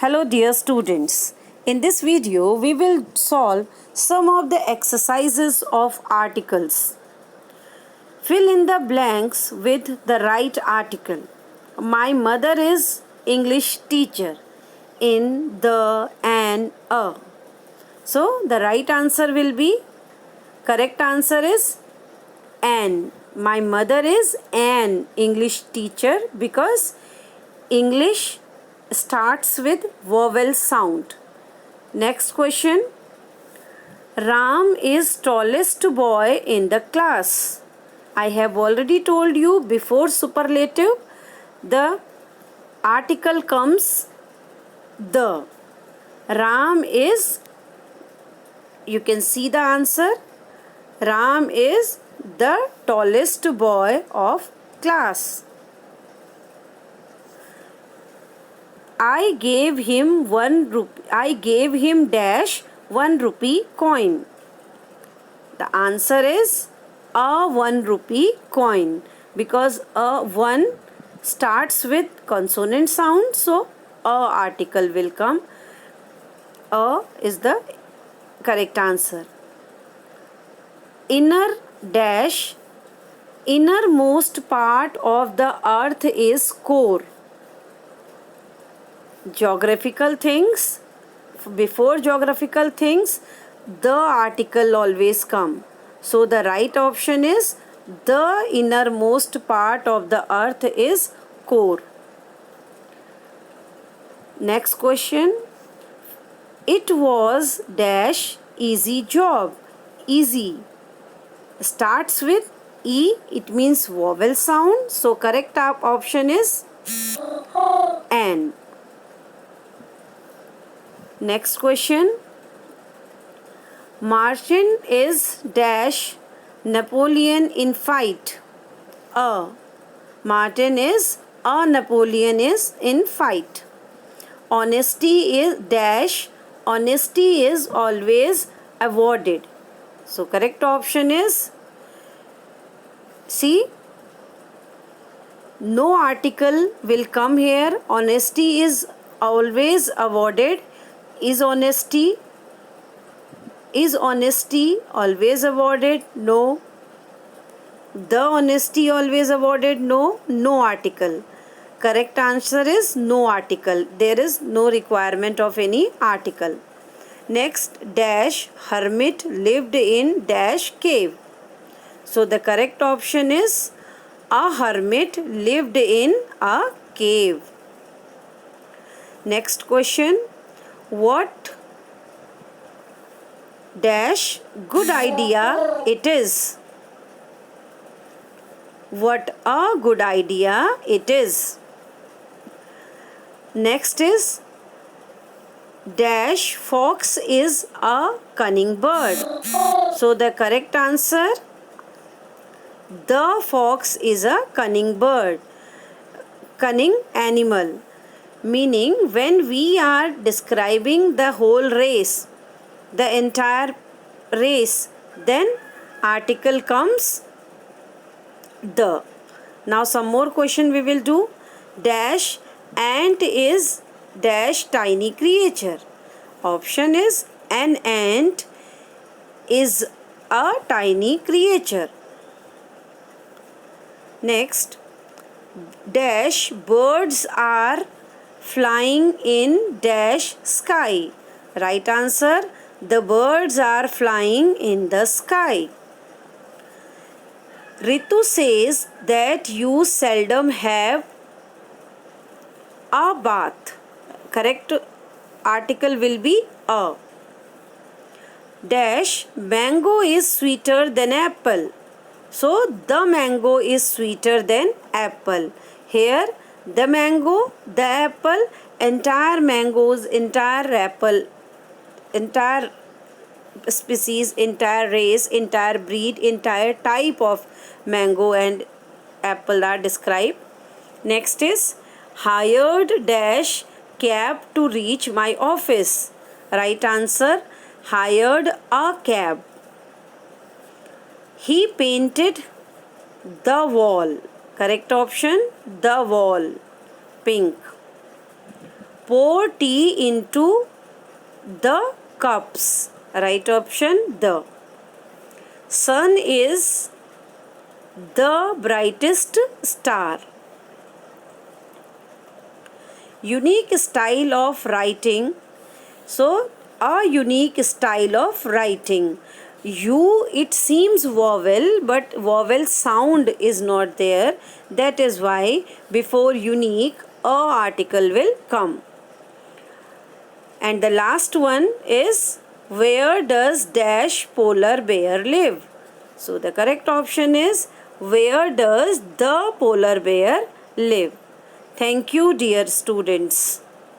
Hello dear students. In this video we will solve some of the exercises of articles. Fill in the blanks with the right article. My mother is English teacher. In, the, and, a. So the right answer will be, correct answer is an. My mother is an English teacher because English starts with vowel sound. Next question. Ram is tallest boy in the class. I have already told you before superlative the article comes the. Ram is, you can see the answer. Ram is the tallest boy of class. I gave him dash 1 rupee coin. The answer is a 1 rupee coin because a 1 starts with consonant sound, so a article will come. A is the correct answer. Innermost part of the earth is core. Geographical things, before geographical things the article always come, so the right option is the innermost part of the earth is core. Next question. It was dash easy job. Easy starts with e, it means vowel sound, so correct option is an. Next question. Martin is dash Napoleon in fight. A. Martin is a Napoleon is in fight. Honesty is dash. Honesty is always awarded. So correct option is C. No article will come here. Honesty is always awarded. Is honesty always awarded? No. The honesty always awarded? No. No article. Correct answer is no article. There is no requirement of any article. Next, dash hermit lived in dash cave. So the correct option is a hermit lived in a cave. Next question. What dash good idea it is? What a good idea it is. Next is dash fox is a cunning bird. So the correct answer, the fox is a cunning bird, cunning animal. Meaning when we are describing the whole race, the entire race, then article comes the. Now some more question we will do. Dash ant is dash tiny creature. Option is an ant is a tiny creature. Next, dash birds are flying in dash sky. Right answer, the birds are flying in the sky. Ritu says that you seldom have a bath. Correct article will be a. Dash mango is sweeter than apple. So the mango is sweeter than apple. Here the mango, the apple, entire mangoes, entire apple, entire species, entire race, entire breed, entire type of mango and apple are described. Next is hired dash cab to reach my office. Right answer, hired a cab. He painted the wall. Correct option, the wall. Pink. Pour tea into the cups. Right option, the. Sun is the brightest star. Unique style of writing. So, a unique style of writing. It seems vowel, but vowel sound is not there. That is why before unique, a article will come. And the last one is, where does dash polar bear live? So the correct option is, where does the polar bear live? Thank you, dear students.